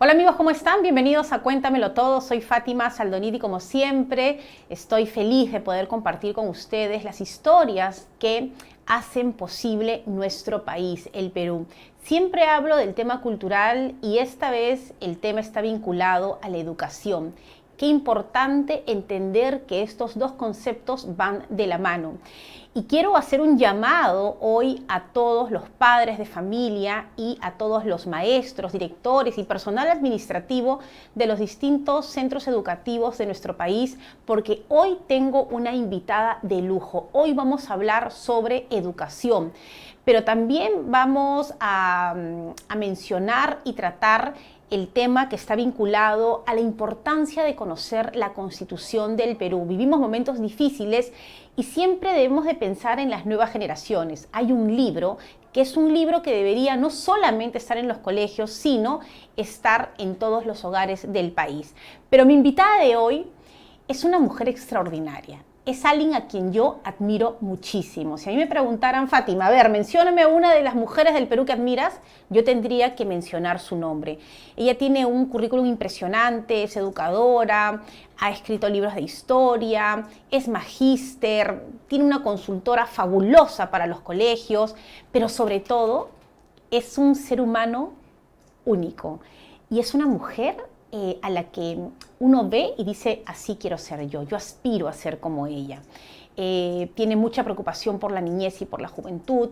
Hola amigos, ¿cómo están? Bienvenidos a Cuéntamelo Todo. Soy Fátima Saldonidi y como siempre estoy feliz de poder compartir con ustedes las historias que hacen posible nuestro país, el Perú. Siempre hablo del tema cultural y esta vez el tema está vinculado a la educación. Qué importante entender que estos dos conceptos van de la mano. Y quiero hacer un llamado hoy a todos los padres de familia y a todos los maestros, directores y personal administrativo de los distintos centros educativos de nuestro país, porque hoy tengo una invitada de lujo. Hoy vamos a hablar sobre educación, pero también vamos a mencionar y tratar el tema que está vinculado a la importancia de conocer la Constitución del Perú. Vivimos momentos difíciles y siempre debemos de pensar en las nuevas generaciones. Hay un libro que es un libro que debería no solamente estar en los colegios, sino estar en todos los hogares del país. Pero mi invitada de hoy es una mujer extraordinaria. Es alguien a quien yo admiro muchísimo. Si a mí me preguntaran, Fátima, a ver, mencióname una de las mujeres del Perú que admiras, yo tendría que mencionar su nombre. Ella tiene un currículum impresionante, es educadora, ha escrito libros de historia, es magíster, tiene una consultora fabulosa para los colegios, pero sobre todo es un ser humano único. Y es una mujer a la que uno ve y dice, así quiero ser yo aspiro a ser como ella. Tiene mucha preocupación por la niñez y por la juventud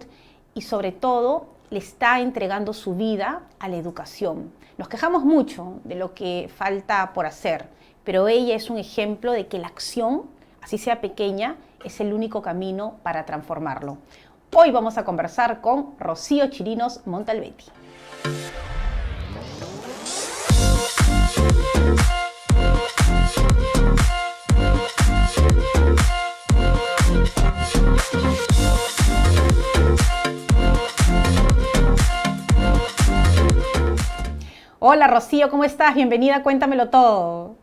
y sobre todo le está entregando su vida a la educación. Nos quejamos mucho de lo que falta por hacer, pero ella es un ejemplo de que la acción, así sea pequeña, es el único camino para transformarlo. Hoy vamos a conversar con Rocío Chirinos Montalbetti. Hola Rocío, ¿cómo estás? Bienvenida, cuéntamelo todo.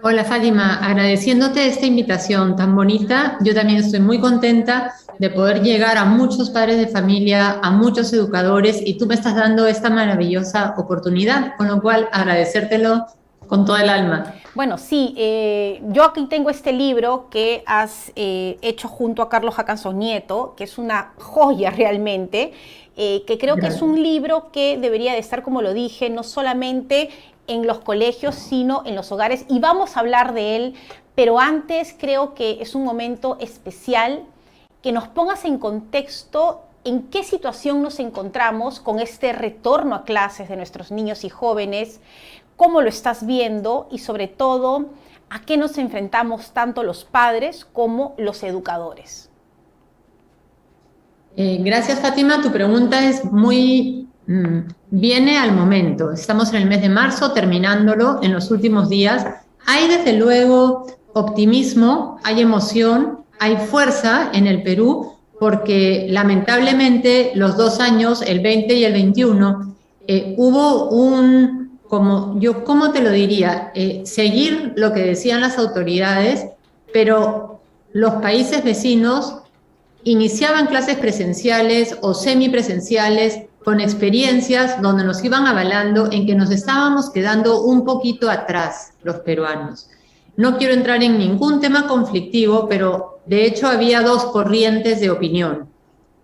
Hola Fátima, agradeciéndote esta invitación tan bonita, yo también estoy muy contenta de poder llegar a muchos padres de familia, a muchos educadores y tú me estás dando esta maravillosa oportunidad, con lo cual agradecértelo con todo el alma. Bueno, sí, yo aquí tengo este libro que has hecho junto a Carlos Jacanson Nieto, que es una joya realmente, que creo que es Gracias. un libro que debería de estar, como lo dije, no solamente en los colegios, sino en los hogares, y vamos a hablar de él, pero antes creo que es un momento especial que nos pongas en contexto en qué situación nos encontramos con este retorno a clases de nuestros niños y jóvenes, cómo lo estás viendo y sobre todo a qué nos enfrentamos tanto los padres como los educadores. Gracias Fátima, tu pregunta es muy, viene al momento. Estamos en el mes de marzo, terminándolo en los últimos días. Hay desde luego optimismo, hay emoción, hay fuerza en el Perú, porque lamentablemente los 2 años, el 20 y el 21, hubo ¿cómo te lo diría? Seguir lo que decían las autoridades, pero los países vecinos iniciaban clases presenciales o semipresenciales con experiencias donde nos iban avalando en que nos estábamos quedando un poquito atrás los peruanos. No quiero entrar en ningún tema conflictivo, pero de hecho había dos corrientes de opinión.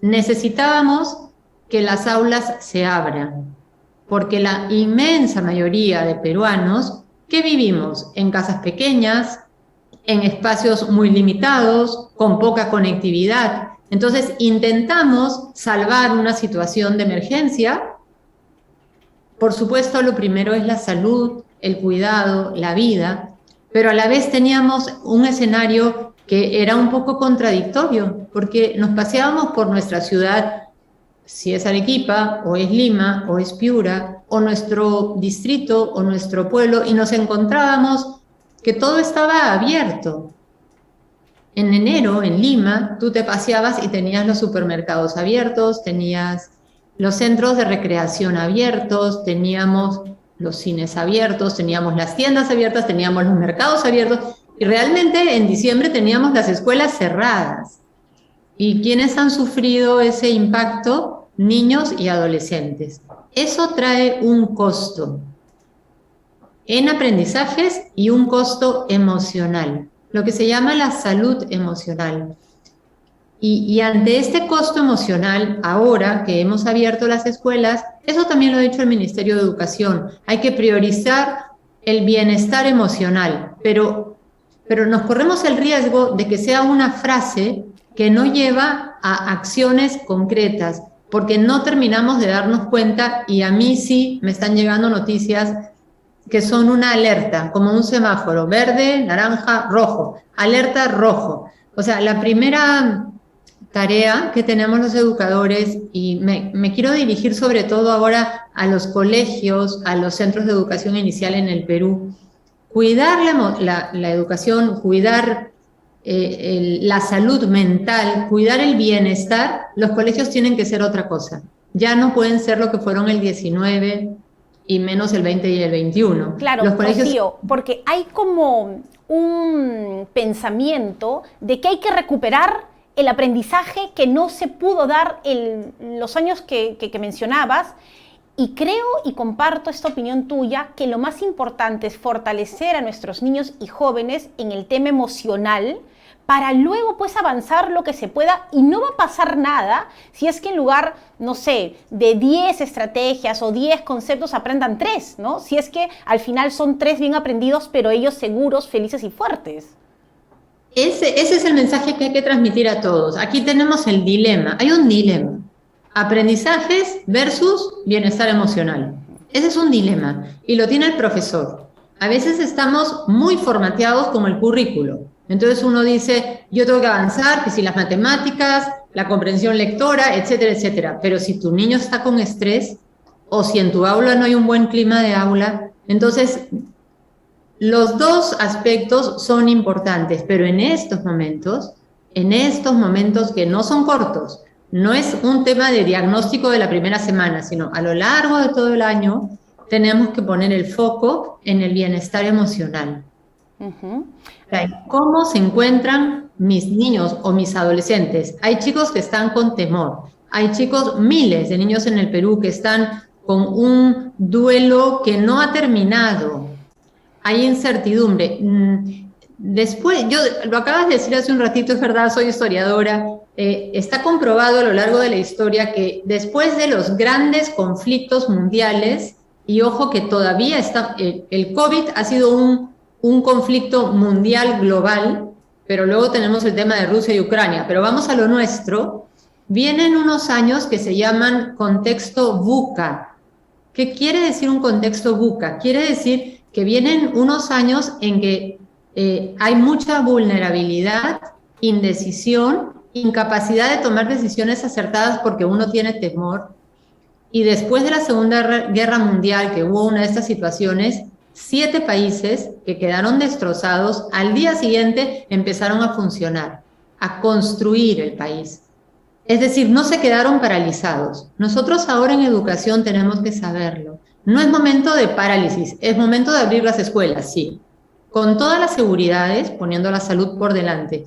Necesitábamos que las aulas se abran, porque la inmensa mayoría de peruanos que vivimos en casas pequeñas, en espacios muy limitados, con poca conectividad. Entonces intentamos salvar una situación de emergencia. Por supuesto, lo primero es la salud, el cuidado, la vida, pero a la vez teníamos un escenario que era un poco contradictorio, porque nos paseábamos por nuestra ciudad, si es Arequipa, o es Lima, o es Piura, o nuestro distrito, o nuestro pueblo, y nos encontrábamos que todo estaba abierto. En enero, en Lima, tú te paseabas y tenías los supermercados abiertos, tenías los centros de recreación abiertos, teníamos los cines abiertos, teníamos las tiendas abiertas, teníamos los mercados abiertos, y realmente en diciembre teníamos las escuelas cerradas. ¿Y quiénes han sufrido ese impacto? Niños y adolescentes. Eso trae un costo. en aprendizajes y un costo emocional, lo que se llama la salud emocional. Y ante este costo emocional, ahora que hemos abierto las escuelas, eso también lo ha dicho el Ministerio de Educación, hay que priorizar el bienestar emocional, pero nos corremos el riesgo de que sea una frase que no lleva a acciones concretas, porque no terminamos de darnos cuenta, y a mí sí me están llegando noticias que son una alerta, como un semáforo, verde, naranja, rojo, alerta rojo. O sea, la primera tarea que tenemos los educadores, y me quiero dirigir sobre todo ahora a los colegios, a los centros de educación inicial en el Perú, cuidar la educación, cuidar la salud mental, cuidar el bienestar. Los colegios tienen que ser otra cosa. Ya no pueden ser lo que fueron el 19 y menos el 20 y el 21. Claro, los colegios... Rocío, porque hay como un pensamiento de que hay que recuperar el aprendizaje que no se pudo dar en los años que mencionabas, y creo y comparto esta opinión tuya, que lo más importante es fortalecer a nuestros niños y jóvenes en el tema emocional, para luego pues avanzar lo que se pueda, y no va a pasar nada si es que en lugar, no sé, de 10 estrategias o 10 conceptos aprendan 3, ¿no? Si es que al final son 3 bien aprendidos, pero ellos seguros, felices y fuertes. Ese es el mensaje que hay que transmitir a todos. Aquí tenemos el dilema, hay un dilema. Aprendizajes versus bienestar emocional. Ese es un dilema y lo tiene el profesor. A veces estamos muy formateados con el currículo. Entonces uno dice, yo tengo que avanzar, que si las matemáticas, la comprensión lectora, etcétera, etcétera. Pero si tu niño está con estrés, o si en tu aula no hay un buen clima de aula, entonces los dos aspectos son importantes, pero en estos momentos que no son cortos, no es un tema de diagnóstico de la primera semana, sino a lo largo de todo el año tenemos que poner el foco en el bienestar emocional. ¿Cómo se encuentran mis niños o mis adolescentes? Hay chicos que están con temor, hay chicos, miles de niños en el Perú que están con un duelo que no ha terminado, hay incertidumbre. Después, lo acabas de decir hace un ratito, es verdad, soy historiadora, está comprobado a lo largo de la historia que después de los grandes conflictos mundiales, y ojo que todavía está, el COVID ha sido un conflicto mundial global, pero luego tenemos el tema de Rusia y Ucrania, pero vamos a lo nuestro, vienen unos años que se llaman contexto VUCA. ¿Qué quiere decir un contexto VUCA? Quiere decir que vienen unos años en que hay mucha vulnerabilidad, indecisión, incapacidad de tomar decisiones acertadas porque uno tiene temor. Y después de la Segunda Guerra Mundial, que hubo una de estas situaciones, 7 países que quedaron destrozados, al día siguiente empezaron a funcionar, a construir el país. Es decir, no se quedaron paralizados. Nosotros ahora en educación tenemos que saberlo. No es momento de parálisis, es momento de abrir las escuelas, sí, con todas las seguridades, poniendo la salud por delante.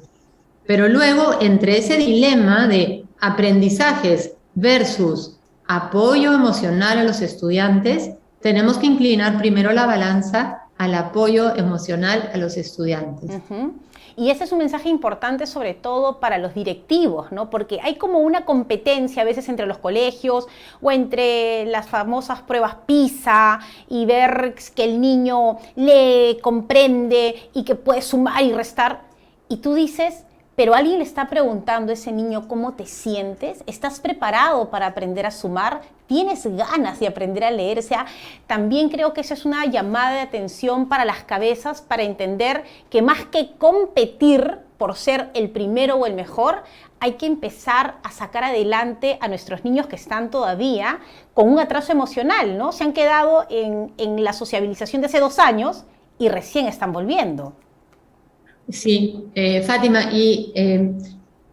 Pero luego, entre ese dilema de aprendizajes versus apoyo emocional a los estudiantes, tenemos que inclinar primero la balanza al apoyo emocional a los estudiantes. Y ese es un mensaje importante sobre todo para los directivos, ¿no? Porque hay como una competencia a veces entre los colegios o entre las famosas pruebas PISA y ver que el niño lee, comprende y que puede sumar y restar. Y tú dices, pero alguien le está preguntando a ese niño cómo te sientes, ¿estás preparado para aprender a sumar? ¿Tienes ganas de aprender a leer? O sea, también creo que eso es una llamada de atención para las cabezas, para entender que más que competir por ser el primero o el mejor, hay que empezar a sacar adelante a nuestros niños que están todavía con un atraso emocional, ¿no? Se han quedado en la sociabilización de hace 2 años y recién están volviendo. Sí, Fátima, y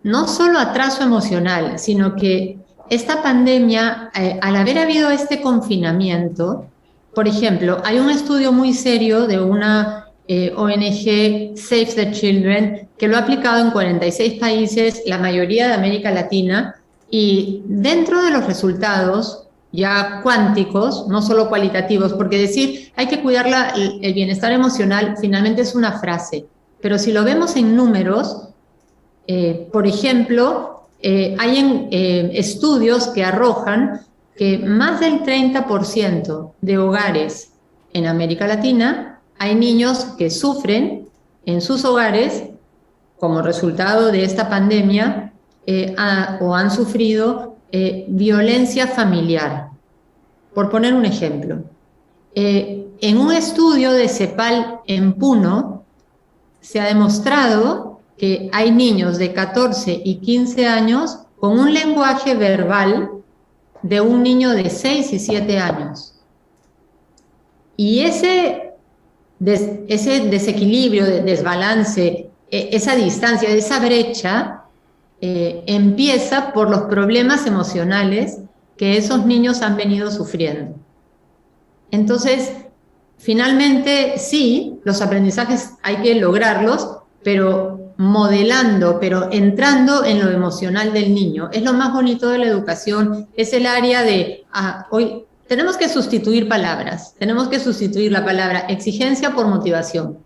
no solo atraso emocional, sino que esta pandemia, al haber habido este confinamiento, por ejemplo, hay un estudio muy serio de una ONG, Save the Children, que lo ha aplicado en 46 países, la mayoría de América Latina, y dentro de los resultados ya cuánticos, no solo cualitativos, porque decir hay que cuidar el bienestar emocional finalmente es una frase, pero si lo vemos en números, por ejemplo, hay estudios que arrojan que más del 30% de hogares en América Latina hay niños que sufren en sus hogares como resultado de esta pandemia o han sufrido violencia familiar. Por poner un ejemplo, en un estudio de CEPAL en Puno se ha demostrado que hay niños de 14 y 15 años con un lenguaje verbal de un niño de 6 y 7 años. Y ese desequilibrio, desbalance, esa distancia, esa brecha, empieza por los problemas emocionales que esos niños han venido sufriendo. Entonces, finalmente, sí, los aprendizajes hay que lograrlos, pero modelando, pero entrando en lo emocional del niño. Es lo más bonito de la educación, es el área de, hoy tenemos que sustituir palabras, tenemos que sustituir la palabra exigencia por motivación,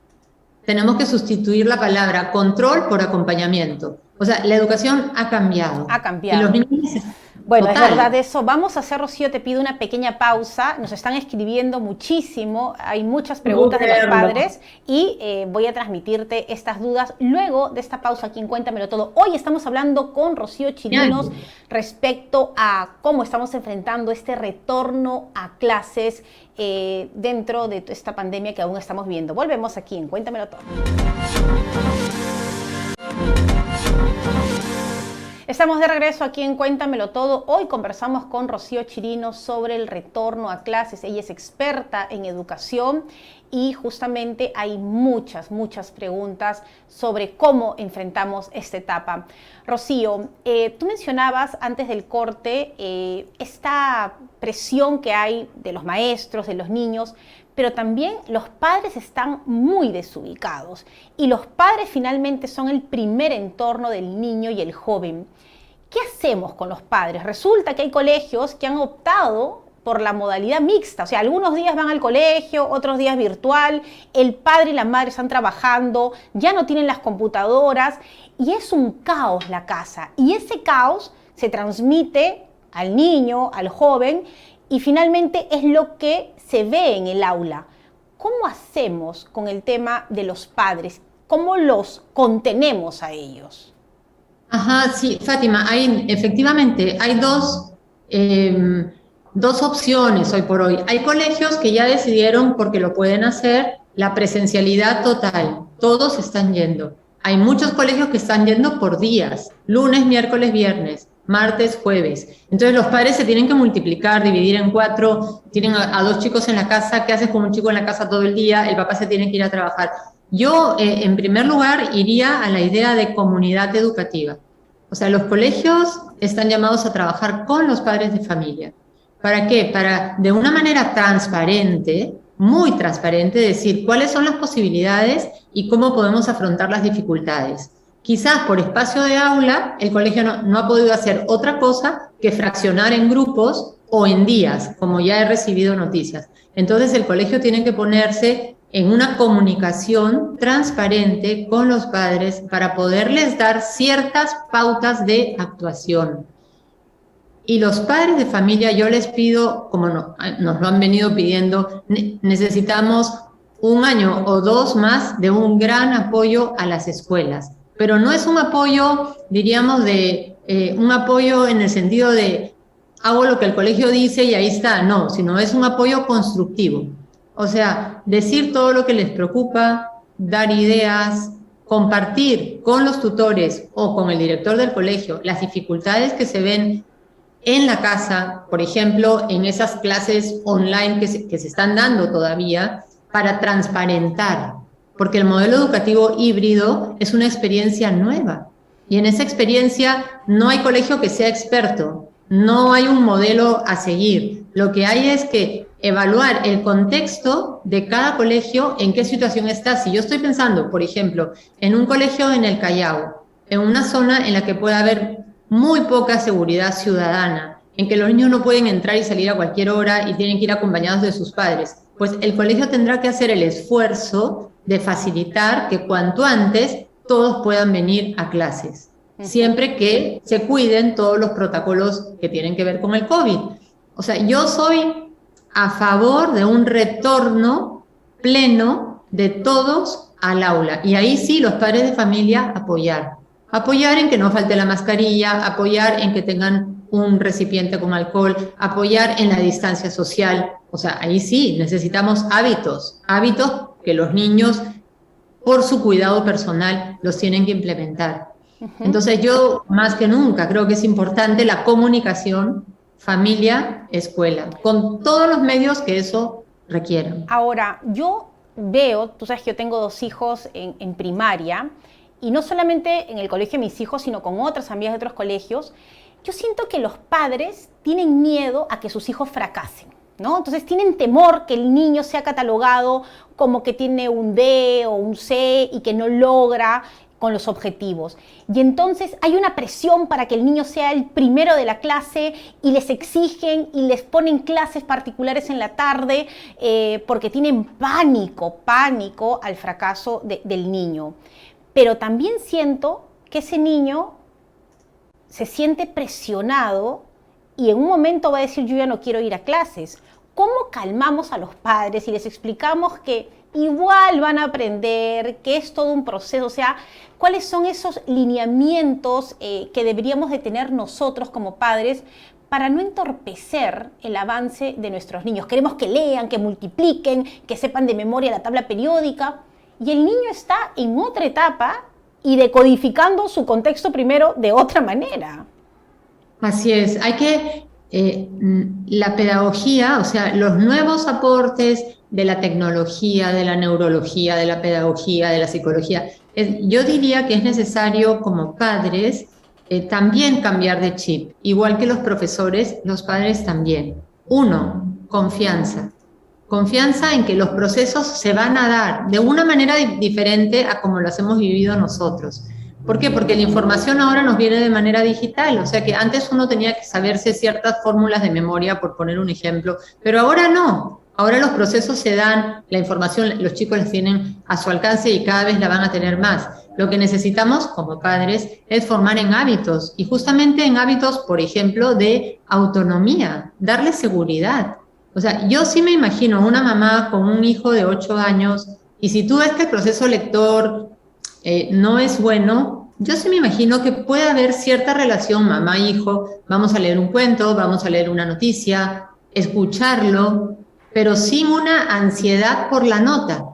tenemos que sustituir la palabra control por acompañamiento. O sea, la educación ha cambiado. Ha cambiado. Y los niños, bueno, total. Es verdad eso. Vamos a hacer, Rocío, te pido una pequeña pausa. Nos están escribiendo muchísimo. Hay muchas preguntas de los padres y voy a transmitirte estas dudas luego de esta pausa aquí en Cuéntamelo Todo. Hoy estamos hablando con Rocío Chirinos respecto a cómo estamos enfrentando este retorno a clases dentro de esta pandemia que aún estamos viviendo. Volvemos aquí en Cuéntamelo Todo. Estamos de regreso aquí en Cuéntamelo Todo. Hoy conversamos con Rocío Chirinos sobre el retorno a clases. Ella es experta en educación y justamente hay muchas preguntas sobre cómo enfrentamos esta etapa. Rocío, tú mencionabas antes del corte esta presión que hay de los maestros, de los niños, pero también los padres están muy desubicados y los padres finalmente son el primer entorno del niño y el joven. ¿Qué hacemos con los padres? Resulta que hay colegios que han optado por la modalidad mixta, o sea, algunos días van al colegio, otros días virtual, el padre y la madre están trabajando, ya no tienen las computadoras y es un caos la casa y ese caos se transmite al niño, al joven y finalmente es lo que se ve en el aula. ¿Cómo hacemos con el tema de los padres? ¿Cómo los contenemos a ellos? Ajá, sí, Fátima, efectivamente hay dos opciones hoy por hoy. Hay colegios que ya decidieron, porque lo pueden hacer, la presencialidad total. Todos están yendo. Hay muchos colegios que están yendo por días, lunes, miércoles, viernes, martes, jueves. Entonces los padres se tienen que multiplicar, dividir en 4, tienen a 2 chicos en la casa. ¿Qué haces con un chico en la casa todo el día? El papá se tiene que ir a trabajar. Yo, en primer lugar, iría a la idea de comunidad educativa. O sea, los colegios están llamados a trabajar con los padres de familia. ¿Para qué? Para, de una manera transparente, muy transparente, decir cuáles son las posibilidades y cómo podemos afrontar las dificultades. Quizás por espacio de aula, el colegio no ha podido hacer otra cosa que fraccionar en grupos o en días, como ya he recibido noticias. Entonces, el colegio tiene que ponerse en una comunicación transparente con los padres para poderles dar ciertas pautas de actuación. Y los padres de familia, yo les pido, como nos lo han venido pidiendo, necesitamos 1 año o 2 más de un gran apoyo a las escuelas. Pero no es un apoyo, diríamos, un apoyo en el sentido de hago lo que el colegio dice y ahí está, no, sino es un apoyo constructivo. O sea, decir todo lo que les preocupa, dar ideas, compartir con los tutores o con el director del colegio las dificultades que se ven en la casa, por ejemplo, en esas clases online que se están dando todavía, para transparentar, porque el modelo educativo híbrido es una experiencia nueva y en esa experiencia no hay colegio que sea experto, no hay un modelo a seguir. Lo que hay es que evaluar el contexto de cada colegio, en qué situación está. Si yo estoy pensando, por ejemplo, en un colegio en el Callao, en una zona en la que pueda haber muy poca seguridad ciudadana, en que los niños no pueden entrar y salir a cualquier hora y tienen que ir acompañados de sus padres. Pues el colegio tendrá que hacer el esfuerzo de facilitar que cuanto antes todos puedan venir a clases, siempre que se cuiden todos los protocolos que tienen que ver con el COVID. O sea, yo soy a favor de un retorno pleno de todos al aula. Y ahí sí, los padres de familia apoyar. Apoyar en que no falte la mascarilla, apoyar en que tengan un recipiente con alcohol, apoyar en la distancia social. O sea, ahí sí, necesitamos hábitos que los niños, por su cuidado personal, los tienen que implementar. Entonces yo, más que nunca, creo que es importante la comunicación familia, escuela, con todos los medios que eso requiera. Ahora, yo veo, tú sabes que yo tengo 2 hijos en primaria, y no solamente en el colegio de mis hijos, sino con otras amigas de otros colegios, yo siento que los padres tienen miedo a que sus hijos fracasen, ¿no? Entonces tienen temor que el niño sea catalogado como que tiene un D o un C y que no logra con los objetivos. Y entonces hay una presión para que el niño sea el primero de la clase y les exigen y les ponen clases particulares en la tarde porque tienen pánico al fracaso del niño. Pero también siento que ese niño se siente presionado y en un momento va a decir yo ya no quiero ir a clases. ¿Cómo calmamos a los padres y les explicamos que igual van a aprender, que es todo un proceso? O sea, ¿cuáles son esos lineamientos que deberíamos de tener nosotros como padres para no entorpecer el avance de nuestros niños? Queremos que lean, que multipliquen, que sepan de memoria la tabla periódica, y el niño está en otra etapa y decodificando su contexto primero de otra manera. Así es, hay que, la pedagogía, o sea, los nuevos aportes de la tecnología, de la neurología, de la pedagogía, de la psicología, yo diría que es necesario como padres también cambiar de chip, igual que los profesores, los padres también. 1, confianza. Confianza en que los procesos se van a dar de una manera diferente a como los hemos vivido nosotros. ¿Por qué? Porque la información ahora nos viene de manera digital, o sea que antes uno tenía que saberse ciertas fórmulas de memoria, por poner un ejemplo, pero ahora no. Ahora los procesos se dan, la información los chicos la tienen a su alcance y cada vez la van a tener más. Lo que necesitamos como padres es formar en hábitos, y justamente en hábitos, por ejemplo, de autonomía, darle seguridad. O sea, yo sí me imagino una mamá con un hijo de 8 años, y si tú ves que el proceso lector no es bueno, yo sí me imagino que puede haber cierta relación mamá-hijo, vamos a leer un cuento, vamos a leer una noticia, escucharlo, pero sin una ansiedad por la nota,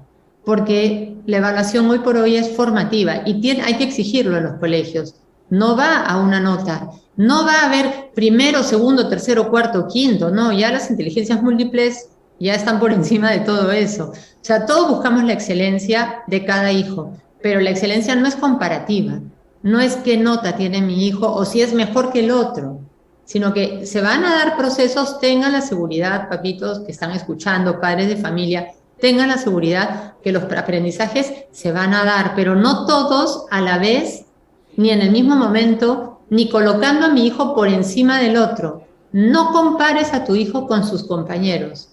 porque la evaluación hoy por hoy es formativa y hay que exigirlo en los colegios. No va a una nota, no va a haber primero, segundo, tercero, cuarto, quinto, no, ya las inteligencias múltiples ya están por encima de todo eso. O sea, todos buscamos la excelencia de cada hijo, pero la excelencia no es comparativa, no es qué nota tiene mi hijo o si es mejor que el otro, sino que se van a dar procesos, tengan la seguridad, papitos que están escuchando, padres de familia, tengan la seguridad que los aprendizajes se van a dar, pero no todos a la vez, ni en el mismo momento, ni colocando a mi hijo por encima del otro. No compares a tu hijo con sus compañeros.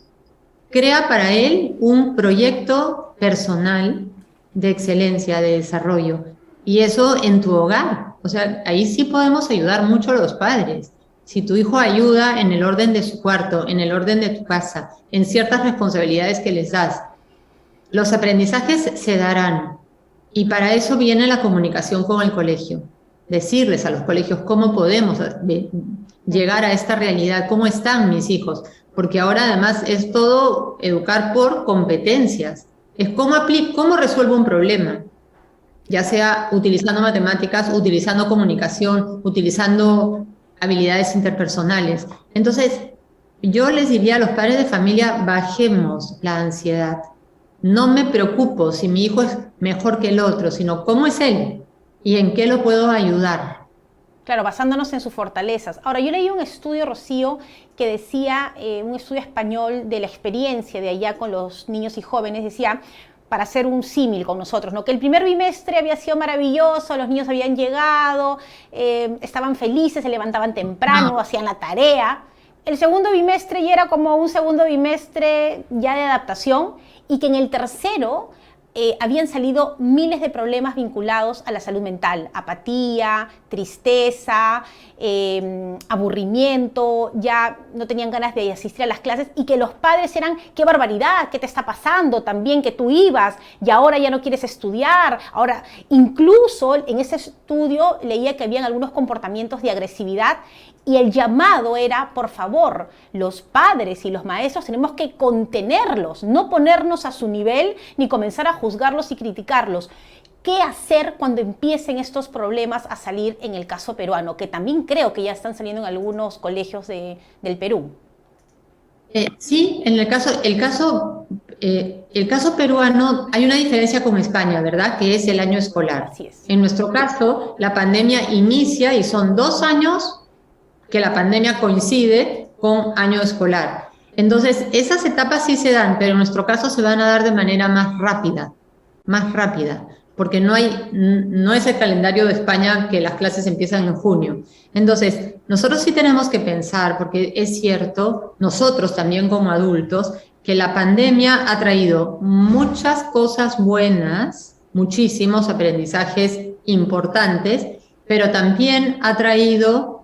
Crea para él un proyecto personal de excelencia, de desarrollo, y eso en tu hogar. O sea, ahí sí podemos ayudar mucho a los padres. Si tu hijo ayuda en el orden de su cuarto, en el orden de tu casa, en ciertas responsabilidades que les das, los aprendizajes se darán. Y para eso viene la comunicación con el colegio. Decirles a los colegios cómo podemos llegar a esta realidad, cómo están mis hijos. Porque ahora además es todo educar por competencias. Es cómo resuelvo un problema. Ya sea utilizando matemáticas, utilizando comunicación, utilizando habilidades interpersonales. Entonces, yo les diría a los padres de familia, bajemos la ansiedad. No me preocupo si mi hijo es mejor que el otro, sino cómo es él y en qué lo puedo ayudar. Claro, basándonos en sus fortalezas. Ahora, yo leí un estudio, Rocío, que decía, un estudio español de la experiencia de allá con los niños y jóvenes, decía, para hacer un símil con nosotros, ¿no? Que el primer bimestre había sido maravilloso, los niños habían llegado, estaban felices, se levantaban temprano, hacían la tarea. El segundo bimestre ya era como un segundo bimestre ya de adaptación, y que en el tercero habían salido miles de problemas vinculados a la salud mental: apatía, tristeza, aburrimiento, ya no tenían ganas de asistir a las clases, y que los padres eran: qué barbaridad, qué te está pasando, también que tú ibas y ahora ya no quieres estudiar. Ahora, incluso en ese estudio leía que habían algunos comportamientos de agresividad, y el llamado era: por favor, los padres y los maestros tenemos que contenerlos, no ponernos a su nivel ni comenzar a juzgarlos y criticarlos. ¿Qué hacer cuando empiecen estos problemas a salir en el caso peruano? Que también creo que ya están saliendo en algunos colegios del Perú. Sí, en el caso peruano hay una diferencia con España, ¿verdad? Que es el año escolar. Así es. En nuestro caso, la pandemia inicia y son 2 años que la pandemia coincide con año escolar. Entonces, esas etapas sí se dan, pero en nuestro caso se van a dar de manera más rápida, porque no es el calendario de España que las clases empiezan en junio. Entonces, nosotros sí tenemos que pensar, porque es cierto, nosotros también como adultos, que la pandemia ha traído muchas cosas buenas, muchísimos aprendizajes importantes, pero también ha traído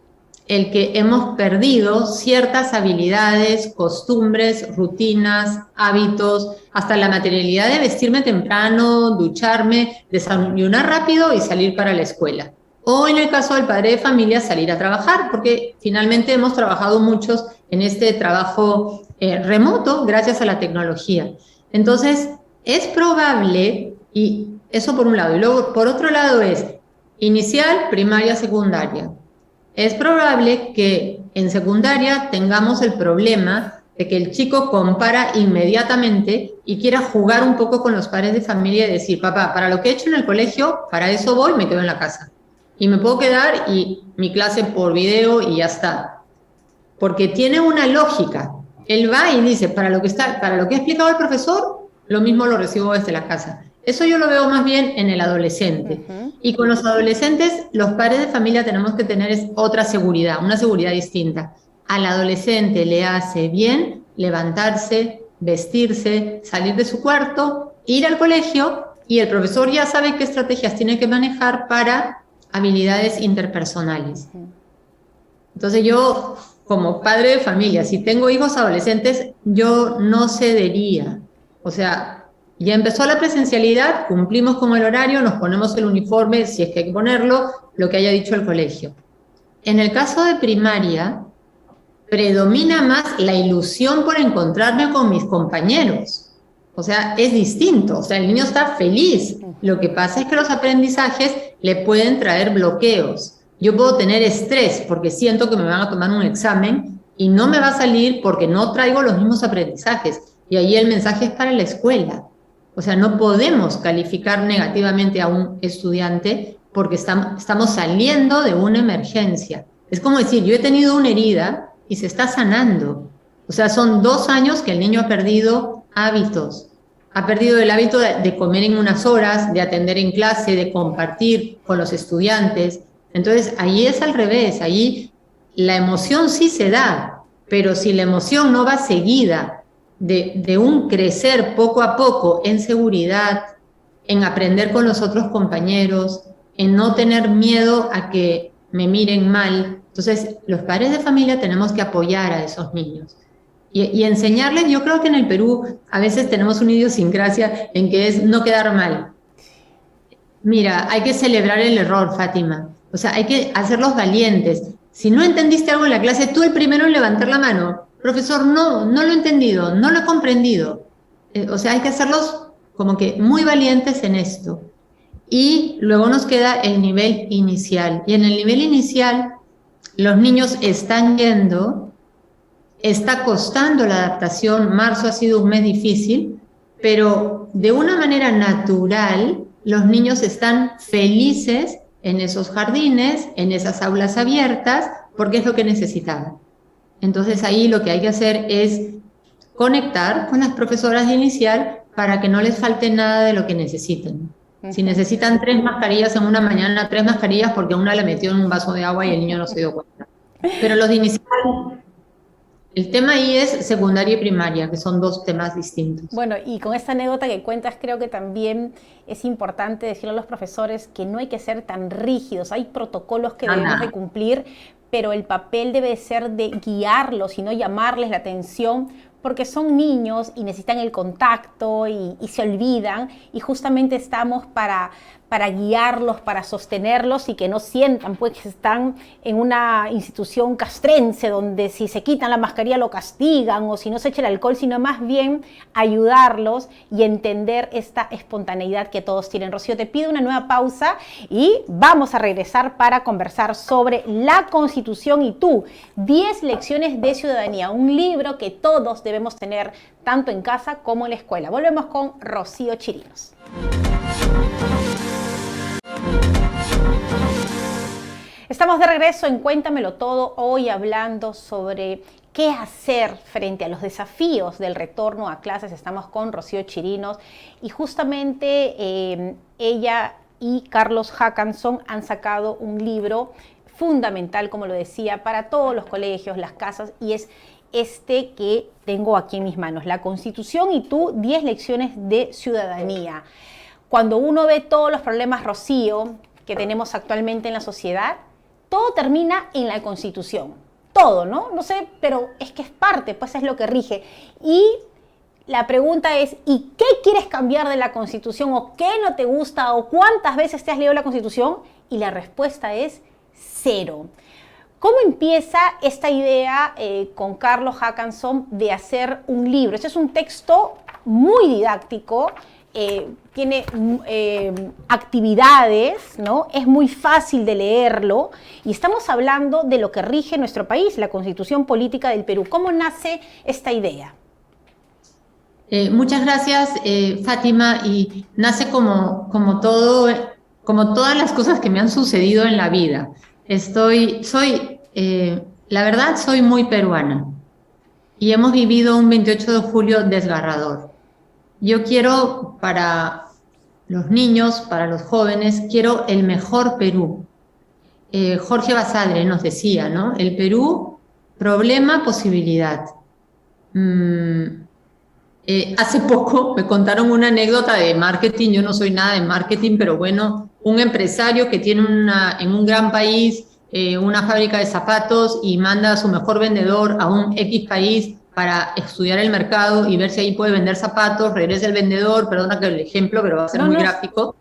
el que hemos perdido ciertas habilidades, costumbres, rutinas, hábitos, hasta la materialidad de vestirme temprano, ducharme, desayunar rápido y salir para la escuela. O en el caso del padre de familia, salir a trabajar, porque finalmente hemos trabajado muchos en este trabajo remoto gracias a la tecnología. Entonces, es probable, y eso por un lado, y luego por otro lado es inicial, primaria, secundaria. Es probable que en secundaria tengamos el problema de que el chico compara inmediatamente y quiera jugar un poco con los padres de familia y decir: papá, para lo que he hecho en el colegio, para eso voy, me quedo en la casa. Y me puedo quedar y mi clase por video y ya está. Porque tiene una lógica. Él va y dice: para lo que ha explicado el profesor, lo mismo lo recibo desde la casa. Eso yo lo veo más bien en el adolescente. Y con los adolescentes, los padres de familia tenemos que tener otra seguridad, una seguridad distinta. Al adolescente le hace bien levantarse, vestirse, salir de su cuarto, ir al colegio, y el profesor ya sabe qué estrategias tiene que manejar para habilidades interpersonales. Entonces yo, como padre de familia, si tengo hijos adolescentes, yo no cedería. O sea, ya empezó la presencialidad, cumplimos con el horario, nos ponemos el uniforme, si es que hay que ponerlo, lo que haya dicho el colegio. En el caso de primaria, predomina más la ilusión por encontrarme con mis compañeros. O sea, es distinto, o sea, el niño está feliz. Lo que pasa es que los aprendizajes le pueden traer bloqueos. Yo puedo tener estrés porque siento que me van a tomar un examen y no me va a salir porque no traigo los mismos aprendizajes. Y ahí el mensaje es para la escuela. O sea, no podemos calificar negativamente a un estudiante porque estamos saliendo de una emergencia. Es como decir: yo he tenido una herida y se está sanando. O sea, son 2 años que el niño ha perdido hábitos. Ha perdido el hábito de comer en unas horas, de atender en clase, de compartir con los estudiantes. Entonces, ahí es al revés. Ahí la emoción sí se da, pero si la emoción no va seguida de un crecer poco a poco en seguridad, en aprender con los otros compañeros, en no tener miedo a que me miren mal. Entonces, los padres de familia tenemos que apoyar a esos niños y enseñarles. Yo creo que en el Perú a veces tenemos una idiosincrasia en que es no quedar mal. Mira, hay que celebrar el error, Fátima. O sea, hay que hacerlos valientes. Si no entendiste algo en la clase, tú el primero en levantar la mano: profesor, no lo he entendido, no lo he comprendido. O sea, hay que hacerlos como que muy valientes en esto. Y luego nos queda el nivel inicial. Y en el nivel inicial, los niños están yendo, está costando la adaptación. Marzo ha sido un mes difícil, pero de una manera natural, los niños están felices en esos jardines, en esas aulas abiertas, porque es lo que necesitaban. Entonces ahí lo que hay que hacer es conectar con las profesoras de inicial para que no les falte nada de lo que necesiten. Si necesitan 3 mascarillas en una mañana, 3 mascarillas porque una la metió en un vaso de agua y el niño no se dio cuenta. Pero los de inicial, el tema ahí es secundaria y primaria, que son 2 temas distintos. Bueno, y con esta anécdota que cuentas, creo que también es importante decirle a los profesores que no hay que ser tan rígidos. Hay protocolos que debemos de cumplir, pero el papel debe ser de guiarlos y no llamarles la atención, porque son niños y necesitan el contacto y se olvidan, y justamente estamos para guiarlos, para sostenerlos y que no sientan pues que están en una institución castrense donde si se quitan la mascarilla lo castigan o si no se echa el alcohol, sino más bien ayudarlos y entender esta espontaneidad que todos tienen. Rocío, te pido una nueva pausa y vamos a regresar para conversar sobre la Constitución y tú, 10 lecciones de ciudadanía, un libro que todos debemos tener tanto en casa como en la escuela. Volvemos con Rocío Chirinos. Estamos de regreso en Cuéntamelo Todo, hoy hablando sobre qué hacer frente a los desafíos del retorno a clases. Estamos con Rocío Chirinos y justamente ella y Carlos Hackanson han sacado un libro fundamental, como lo decía, para todos los colegios, las casas, y es este que tengo aquí en mis manos, La Constitución y tú, 10 lecciones de ciudadanía. Cuando uno ve todos los problemas, Rocío, que tenemos actualmente en la sociedad, todo termina en la Constitución. Todo, ¿no? No sé, pero es que es parte, pues es lo que rige. Y la pregunta es, ¿y qué quieres cambiar de la Constitución? ¿O qué no te gusta? ¿O cuántas veces te has leído la Constitución? Y la respuesta es 0. ¿Cómo empieza esta idea con Carlos Hackanson de hacer un libro? Este es un texto muy didáctico, tiene actividades, ¿no? Es muy fácil de leerlo y estamos hablando de lo que rige nuestro país, la Constitución Política del Perú. ¿Cómo nace esta idea? Muchas gracias, Fátima, y nace como todas las cosas que me han sucedido en la vida. La verdad, soy muy peruana y hemos vivido un 28 de julio desgarrador. Yo quiero para los niños, para los jóvenes, quiero el mejor Perú. Jorge Basadre nos decía, ¿no? El Perú, problema, posibilidad. Hace poco me contaron una anécdota de marketing, yo no soy nada de marketing, pero bueno, un empresario que tiene en un gran país una fábrica de zapatos y manda a su mejor vendedor a un X país para estudiar el mercado y ver si ahí puede vender zapatos, regresa el vendedor, perdona que el ejemplo, pero va a ser muy gráfico,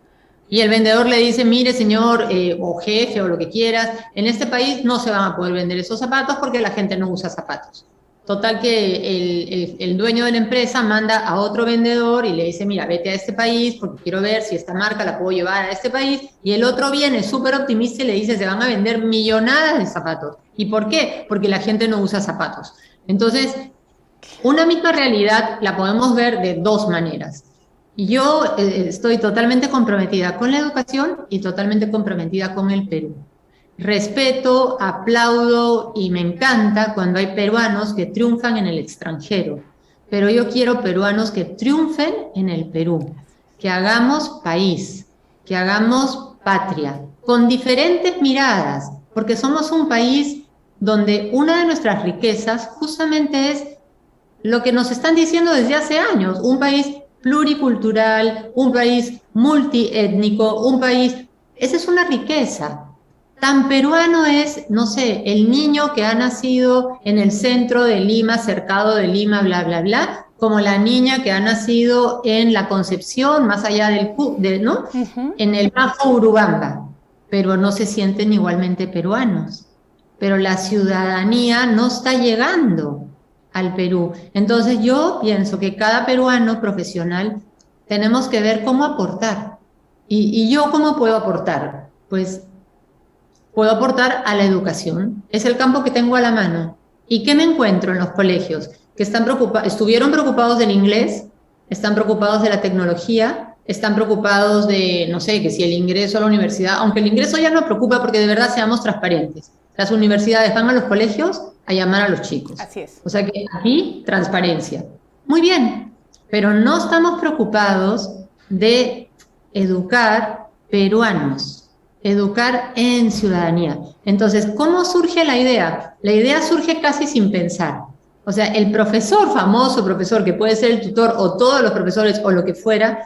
y el vendedor le dice, mire señor, o jefe, o lo que quieras, en este país no se van a poder vender esos zapatos porque la gente no usa zapatos. Total que el dueño de la empresa manda a otro vendedor y le dice, mira, vete a este país porque quiero ver si esta marca la puedo llevar a este país, y el otro viene súper optimista y le dice, se van a vender millonadas de zapatos. ¿Y por qué? Porque la gente no usa zapatos. Entonces, una misma realidad la podemos ver de 2 maneras. Yo estoy totalmente comprometida con la educación y totalmente comprometida con el Perú. Respeto, aplaudo y me encanta cuando hay peruanos que triunfan en el extranjero, pero yo quiero peruanos que triunfen en el Perú, que hagamos país, que hagamos patria, con diferentes miradas, porque somos un país donde una de nuestras riquezas justamente es lo que nos están diciendo desde hace años, un país pluricultural, un país multiétnico, un país, esa es una riqueza. Tan peruano es, no sé, el niño que ha nacido en el centro de Lima, cercado de Lima, bla, bla, bla, como la niña que ha nacido en la Concepción, más allá ¿no? En el Bajo Urubamba, pero no se sienten igualmente peruanos. Pero la ciudadanía no está llegando al Perú. Entonces yo pienso que cada peruano profesional tenemos que ver cómo aportar. ¿Y yo cómo puedo aportar? Pues puedo aportar a la educación. Es el campo que tengo a la mano. ¿Y qué me encuentro en los colegios? Que estuvieron preocupados del inglés, están preocupados de la tecnología, están preocupados de, no sé, que si el ingreso a la universidad, aunque el ingreso ya no preocupa porque de verdad seamos transparentes. Las universidades van a los colegios a llamar a los chicos. Así es. O sea que aquí, transparencia. Muy bien, pero no estamos preocupados de educar peruanos, educar en ciudadanía. Entonces, ¿cómo surge la idea? La idea surge casi sin pensar. O sea, el profesor, famoso profesor, que puede ser el tutor o todos los profesores o lo que fuera,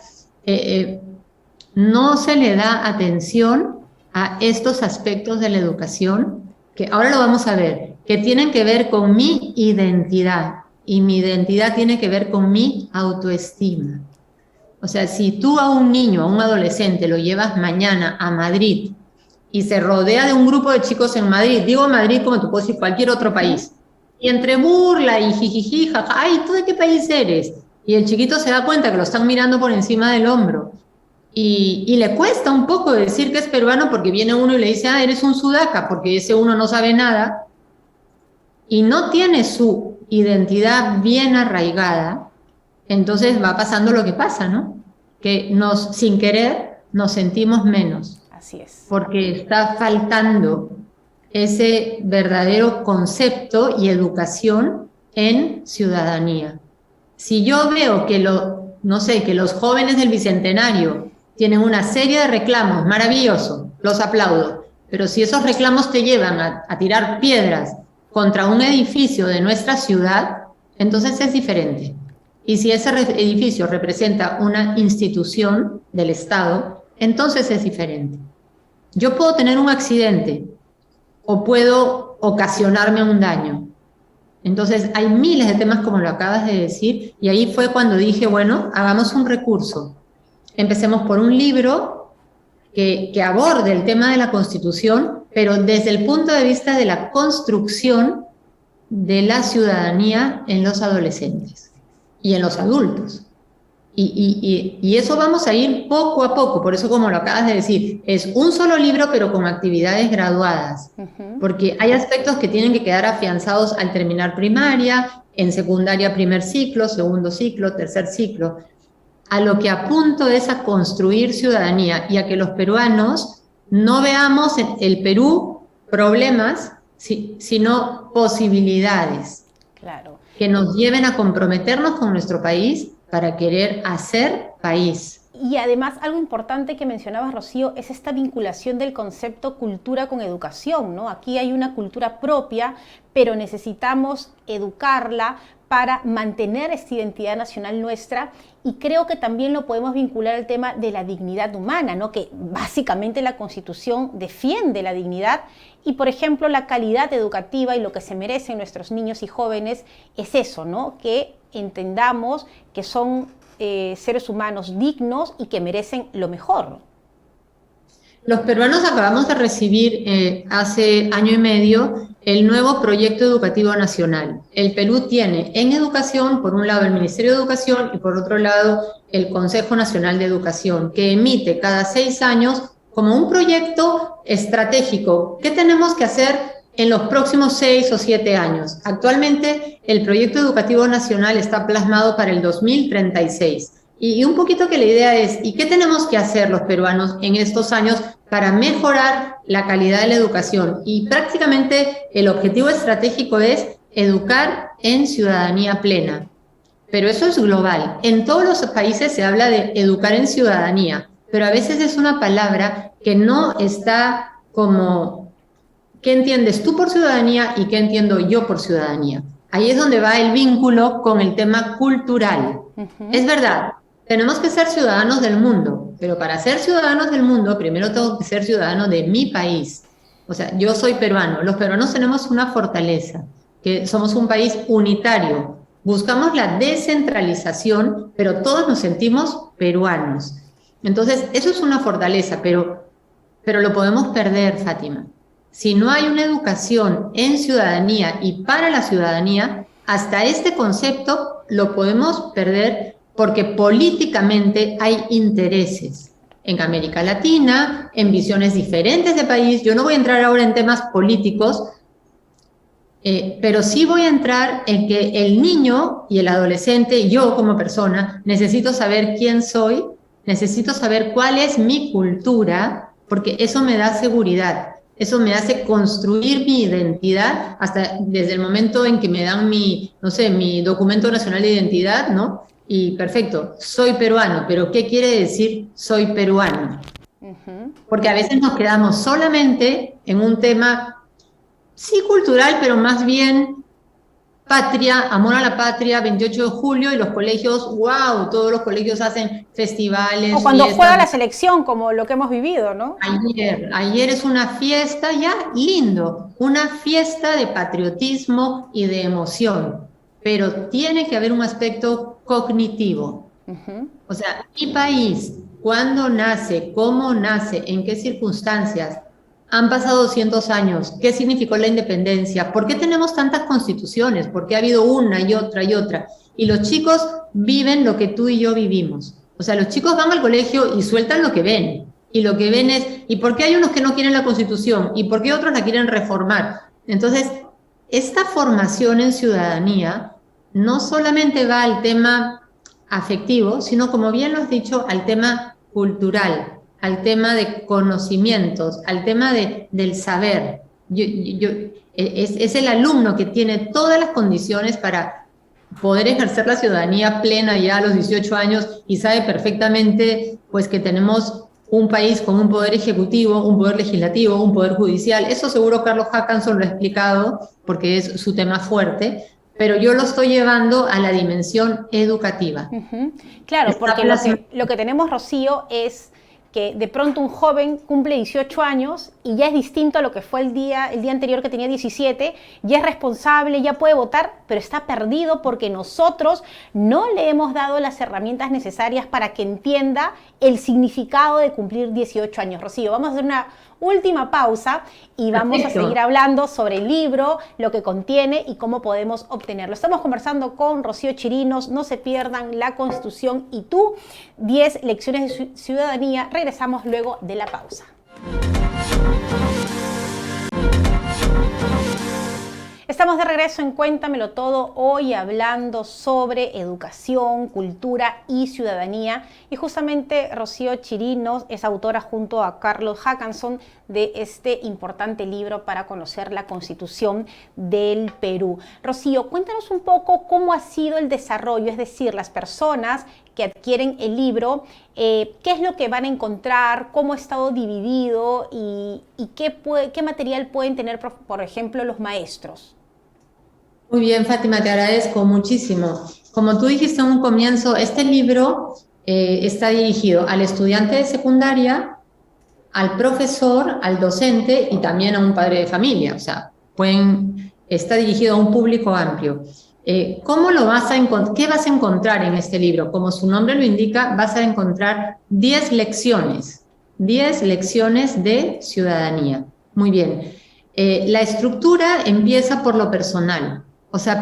no se le da atención a estos aspectos de la educación, que ahora lo vamos a ver, que tienen que ver con mi identidad, y mi identidad tiene que ver con mi autoestima. O sea, si tú a un niño, a un adolescente, lo llevas mañana a Madrid y se rodea de un grupo de chicos en Madrid, digo Madrid como tú puedes decir cualquier otro país, y entre burla y jijiji, jaja, ay, ¿tú de qué país eres? Y el chiquito se da cuenta que lo están mirando por encima del hombro, y le cuesta un poco decir que es peruano porque viene uno y le dice, ah, eres un sudaca, porque ese uno no sabe nada, y no tiene su identidad bien arraigada, entonces va pasando lo que pasa, ¿no? Que sin querer, nos sentimos menos. Así es. Porque está faltando ese verdadero concepto y educación en ciudadanía. Si yo veo que que los jóvenes del Bicentenario tienen una serie de reclamos, maravilloso, los aplaudo, pero si esos reclamos te llevan a tirar piedras contra un edificio de nuestra ciudad, entonces es diferente. Y si ese edificio representa una institución del Estado, entonces es diferente. Yo puedo tener un accidente o puedo ocasionarme un daño. Entonces hay miles de temas como lo acabas de decir, y ahí fue cuando dije, bueno, hagamos un recurso. Empecemos por un libro que aborde el tema de la Constitución, pero desde el punto de vista de la construcción de la ciudadanía en los adolescentes y en los adultos. Y eso vamos a ir poco a poco, por eso como lo acabas de decir, es un solo libro pero con actividades graduadas, porque hay aspectos que tienen que quedar afianzados al terminar primaria, en secundaria primer ciclo, segundo ciclo, tercer ciclo. A lo que apunto es a construir ciudadanía y a que los peruanos no veamos en el Perú problemas, sino posibilidades. Claro. Que nos lleven a comprometernos con nuestro país para querer hacer país. Y además algo importante que mencionabas, Rocío, es esta vinculación del concepto cultura con educación, ¿no? Aquí hay una cultura propia, pero necesitamos educarla para mantener esta identidad nacional nuestra, y creo que también lo podemos vincular al tema de la dignidad humana, ¿no? Que básicamente la Constitución defiende la dignidad, y por ejemplo la calidad educativa y lo que se merecen nuestros niños y jóvenes es eso, ¿no? Que entendamos que son seres humanos dignos y que merecen lo mejor. Los peruanos acabamos de recibir hace año y medio el nuevo proyecto educativo nacional. El Perú tiene en educación, por un lado el Ministerio de Educación y por otro lado el Consejo Nacional de Educación, que emite cada 6 años como un proyecto estratégico. ¿Qué tenemos que hacer en los próximos 6 o 7 años? Actualmente el proyecto educativo nacional está plasmado para el 2036. Y un poquito que la idea es, ¿y qué tenemos que hacer los peruanos en estos años para mejorar la calidad de la educación? Y prácticamente el objetivo estratégico es educar en ciudadanía plena. Pero eso es global. En todos los países se habla de educar en ciudadanía, pero a veces es una palabra que no está como, ¿qué entiendes tú por ciudadanía y qué entiendo yo por ciudadanía? Ahí es donde va el vínculo con el tema cultural. Es verdad. Tenemos que ser ciudadanos del mundo, pero para ser ciudadanos del mundo, primero tengo que ser ciudadano de mi país. O sea, yo soy peruano. Los peruanos tenemos una fortaleza, que somos un país unitario. Buscamos la descentralización, pero todos nos sentimos peruanos. Entonces, eso es una fortaleza, pero lo podemos perder, Fátima. Si no hay una educación en ciudadanía y para la ciudadanía, hasta este concepto lo podemos perder, porque políticamente hay intereses en América Latina, en visiones diferentes de país. Yo no voy a entrar ahora en temas políticos, pero sí voy a entrar en que el niño y el adolescente, yo como persona, necesito saber quién soy, necesito saber cuál es mi cultura, porque eso me da seguridad, eso me hace construir mi identidad, hasta desde el momento en que me dan mi documento nacional de identidad, ¿no? Y perfecto, soy peruano, pero ¿qué quiere decir soy peruano? Porque a veces nos quedamos solamente en un tema, sí cultural, pero más bien patria, amor a la patria, 28 de julio, y los colegios, wow, todos los colegios hacen festivales, O cuando juega fiestas. la selección, como lo que hemos vivido, ¿no? Ayer es una fiesta ya lindo, una fiesta de patriotismo y de emoción, pero tiene que haber un aspecto cognitivo. O sea, mi país, cuándo nace, cómo nace, en qué circunstancias, han pasado 200 años, qué significó la independencia, por qué tenemos tantas constituciones, por qué ha habido una y otra y otra. Y los chicos viven lo que tú y yo vivimos. O sea, los chicos van al colegio y sueltan lo que ven. Y lo que ven es, ¿y por qué hay unos que no quieren la constitución? ¿Y por qué otros la quieren reformar? Entonces, esta formación en ciudadanía no solamente va al tema afectivo, sino, como bien lo has dicho, al tema cultural, al tema de conocimientos, al tema del saber. Es el alumno que tiene todas las condiciones para poder ejercer la ciudadanía plena ya a los 18 años y sabe perfectamente pues que tenemos un país con un poder ejecutivo, un poder legislativo, un poder judicial. Eso seguro Carlos Hackanson lo ha explicado porque es su tema fuerte, pero yo lo estoy llevando a la dimensión educativa. Claro, porque lo que tenemos, Rocío, es que de pronto un joven cumple 18 años y ya es distinto a lo que fue el día anterior que tenía 17, ya es responsable, ya puede votar, pero está perdido porque nosotros no le hemos dado las herramientas necesarias para que entienda el significado de cumplir 18 años. Rocío, vamos a hacer una última pausa y vamos a seguir hablando sobre el libro, lo que contiene y cómo podemos obtenerlo. Estamos conversando con Rocío Chirinos. No se pierdan La Constitución y tú, 10 lecciones de ciudadanía. Regresamos luego de la pausa. Estamos de regreso en Cuéntamelo Todo, hoy hablando sobre educación, cultura y ciudadanía. Y justamente Rocío Chirinos es autora junto a Carlos Hackanson de este importante libro para conocer la Constitución del Perú. Rocío, cuéntanos un poco cómo ha sido el desarrollo, es decir, las personas que adquieren el libro, qué es lo que van a encontrar, cómo ha estado dividido y qué material pueden tener, por ejemplo, los maestros. Muy bien, Fátima, te agradezco muchísimo. Como tú dijiste en un comienzo, este libro está dirigido al estudiante de secundaria, al profesor, al docente y también a un padre de familia. O sea, está dirigido a un público amplio. ¿Cómo lo vas a encontrar? ¿Qué vas a encontrar en este libro? Como su nombre lo indica, vas a encontrar 10 lecciones de ciudadanía. Muy bien. La estructura empieza por lo personal. O sea,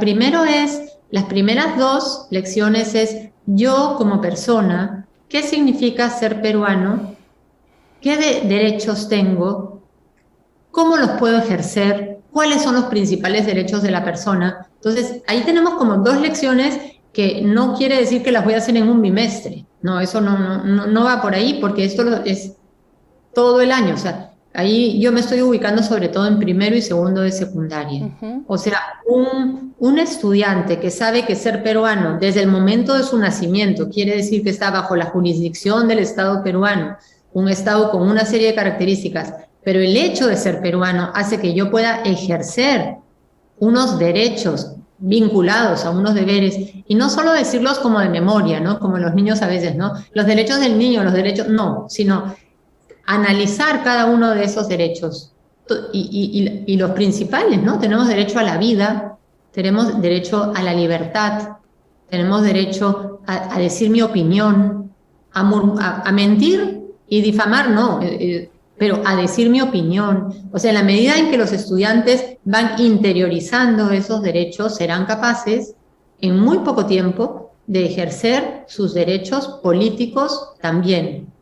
las primeras 2 lecciones es yo como persona, qué significa ser peruano, qué derechos tengo, cómo los puedo ejercer, cuáles son los principales derechos de la persona. Entonces, ahí tenemos como 2 lecciones que no quiere decir que las voy a hacer en un bimestre. No, eso no va por ahí, porque esto es todo el año. O sea, ahí yo me estoy ubicando sobre todo en primero y segundo de secundaria. O sea, un estudiante que sabe que ser peruano desde el momento de su nacimiento quiere decir que está bajo la jurisdicción del Estado peruano, un Estado con una serie de características, pero el hecho de ser peruano hace que yo pueda ejercer unos derechos vinculados a unos deberes, y no solo decirlos como de memoria, ¿no? Como los niños a veces, ¿no? Los derechos del niño, no, sino analizar cada uno de esos derechos y los principales, ¿no? Tenemos derecho a la vida, tenemos derecho a la libertad, tenemos derecho a decir mi opinión, a mentir y difamar, no, pero a decir mi opinión. O sea, en la medida en que los estudiantes van interiorizando esos derechos, serán capaces en muy poco tiempo de ejercer sus derechos políticos también.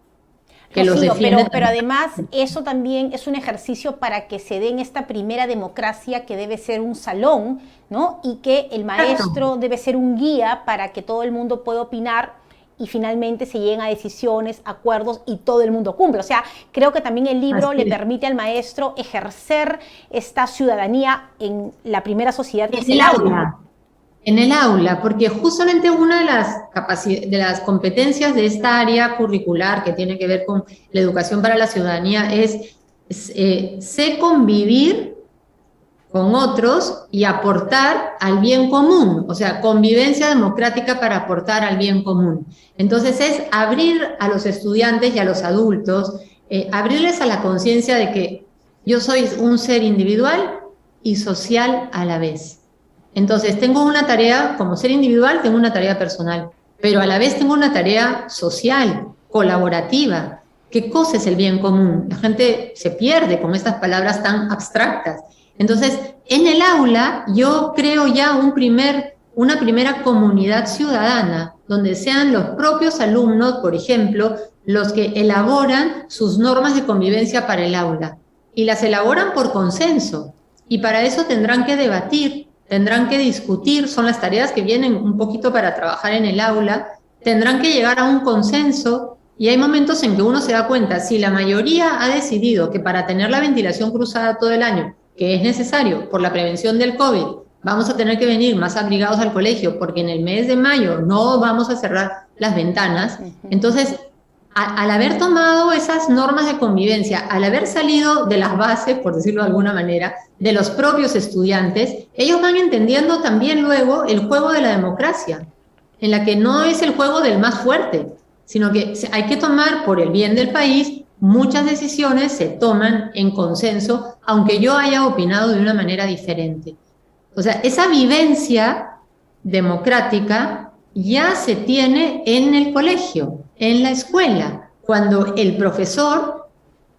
Rocío, pero además eso también es un ejercicio para que se dé en esta primera democracia que debe ser un salón, ¿no? Y que el maestro debe ser un guía para que todo el mundo pueda opinar y finalmente se lleguen a decisiones, acuerdos y todo el mundo cumple. O sea, creo que también el libro le permite al maestro ejercer esta ciudadanía en la primera sociedad que es el aula. En el aula, porque justamente una de las competencias de esta área curricular que tiene que ver con la educación para la ciudadanía es sé convivir con otros y aportar al bien común, o sea, convivencia democrática para aportar al bien común. Entonces es abrir a los estudiantes y a los adultos, abrirles a la conciencia de que yo soy un ser individual y social a la vez. Entonces tengo una tarea, como ser individual, tengo una tarea personal, pero a la vez tengo una tarea social, colaborativa. ¿Qué cosa es el bien común? La gente se pierde con estas palabras tan abstractas. Entonces, en el aula yo creo ya una primera comunidad ciudadana, donde sean los propios alumnos, por ejemplo, los que elaboran sus normas de convivencia para el aula. Y las elaboran por consenso. Y para eso tendrán que debatir, tendrán que discutir, son las tareas que vienen un poquito para trabajar en el aula, tendrán que llegar a un consenso. Y hay momentos en que uno se da cuenta, si la mayoría ha decidido que para tener la ventilación cruzada todo el año, que es necesario por la prevención del COVID, vamos a tener que venir más abrigados al colegio porque en el mes de mayo no vamos a cerrar las ventanas. Entonces, al haber tomado esas normas de convivencia, al haber salido de las bases, por decirlo de alguna manera, de los propios estudiantes, ellos van entendiendo también luego el juego de la democracia, en la que no es el juego del más fuerte, sino que hay que tomar por el bien del país. Muchas decisiones se toman en consenso, aunque yo haya opinado de una manera diferente. O sea, esa vivencia democrática ya se tiene en el colegio, en la escuela, cuando el profesor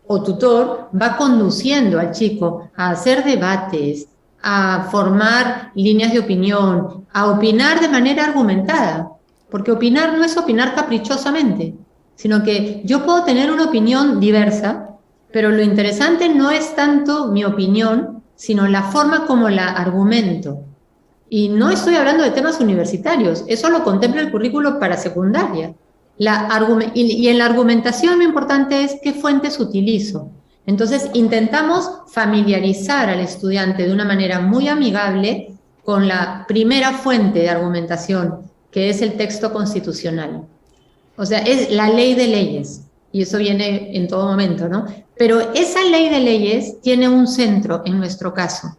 o tutor va conduciendo al chico a hacer debates, a formar líneas de opinión, a opinar de manera argumentada, porque opinar no es opinar caprichosamente, sino que yo puedo tener una opinión diversa, pero lo interesante no es tanto mi opinión, sino la forma como la argumento. Y no estoy hablando de temas universitarios, eso lo contempla el currículo para secundaria. Y en la argumentación lo importante es qué fuentes utilizo. Entonces intentamos familiarizar al estudiante de una manera muy amigable con la primera fuente de argumentación, que es el texto constitucional. O sea, es la ley de leyes, y eso viene en todo momento, ¿no? Pero esa ley de leyes tiene un centro en nuestro caso,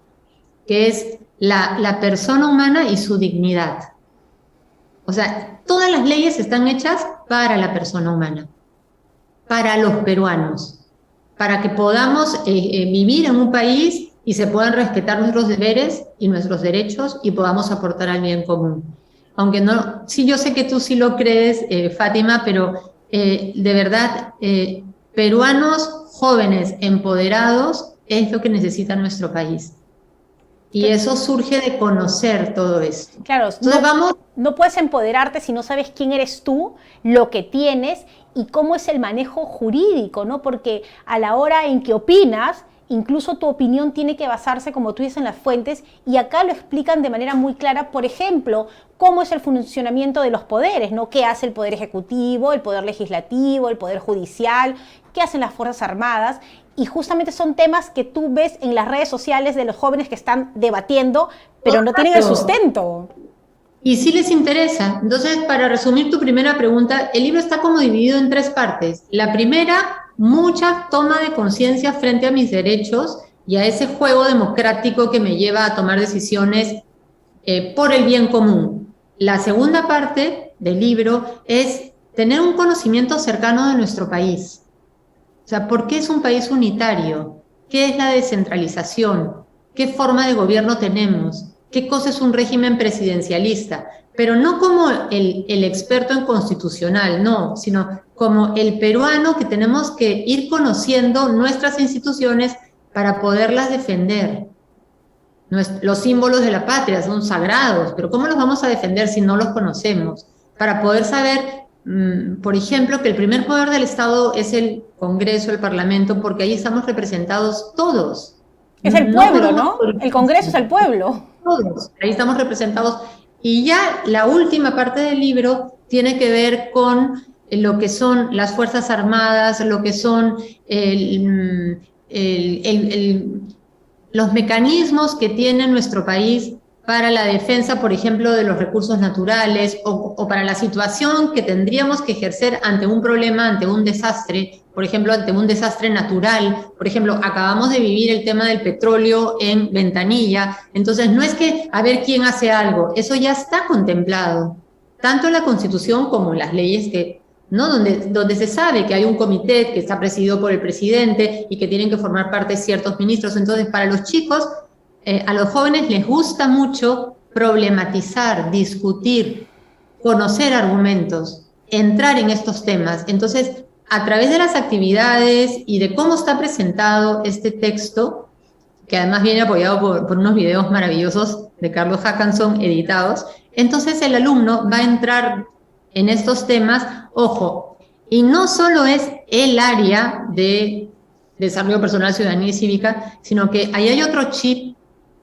que es la persona humana y su dignidad. O sea, todas las leyes están hechas para la persona humana, para los peruanos, para que podamos vivir en un país y se puedan respetar nuestros deberes y nuestros derechos y podamos aportar al bien común. Aunque no, sí, yo sé que tú sí lo crees, Fátima, pero de verdad, peruanos jóvenes empoderados es lo que necesita nuestro país. Y eso surge de conocer todo esto. Claro, entonces no puedes empoderarte si no sabes quién eres tú, lo que tienes y cómo es el manejo jurídico, ¿no? Porque a la hora en que opinas, incluso tu opinión tiene que basarse, como tú dices, en las fuentes, y acá lo explican de manera muy clara, por ejemplo, cómo es el funcionamiento de los poderes, ¿no? ¿Qué hace el Poder Ejecutivo, el Poder Legislativo, el Poder Judicial? ¿Qué hacen las Fuerzas Armadas? Y justamente son temas que tú ves en las redes sociales de los jóvenes que están debatiendo, pero no tienen el sustento. Y sí les interesa. Entonces, para resumir tu primera pregunta, el libro está como dividido en 3 partes. La primera, mucha toma de conciencia frente a mis derechos y a ese juego democrático que me lleva a tomar decisiones por el bien común. La segunda parte del libro es tener un conocimiento cercano de nuestro país. O sea, ¿por qué es un país unitario? ¿Qué es la descentralización? ¿Qué forma de gobierno tenemos? ¿Qué cosa es un régimen presidencialista? Pero no como el experto en constitucional, no, sino como el peruano que tenemos que ir conociendo nuestras instituciones para poderlas defender. Los símbolos de la patria son sagrados, pero ¿cómo los vamos a defender si no los conocemos? Para poder saber, por ejemplo, que el primer poder del Estado es el Congreso, el Parlamento, porque ahí estamos representados todos. Es el pueblo, ¿no? El Congreso es el pueblo. Todos, ahí estamos representados. Y ya la última parte del libro tiene que ver con lo que son las Fuerzas Armadas, lo que son los mecanismos que tiene nuestro país para la defensa, por ejemplo, de los recursos naturales o para la situación que tendríamos que ejercer ante un problema, ante un desastre, por ejemplo, ante un desastre natural. Por ejemplo, acabamos de vivir el tema del petróleo en Ventanilla, entonces no es que a ver quién hace algo, eso ya está contemplado, tanto en la Constitución como en las leyes que, ¿no? Donde se sabe que hay un comité que está presidido por el presidente y que tienen que formar parte ciertos ministros. Entonces, para los chicos, a los jóvenes les gusta mucho problematizar, discutir, conocer argumentos, entrar en estos temas. Entonces, a través de las actividades y de cómo está presentado este texto, que además viene apoyado por unos videos maravillosos de Carlos Hackanson editados, entonces el alumno va a entrar en estos temas, ojo, y no solo es el área de desarrollo personal, ciudadanía y cívica, sino que ahí hay otro chip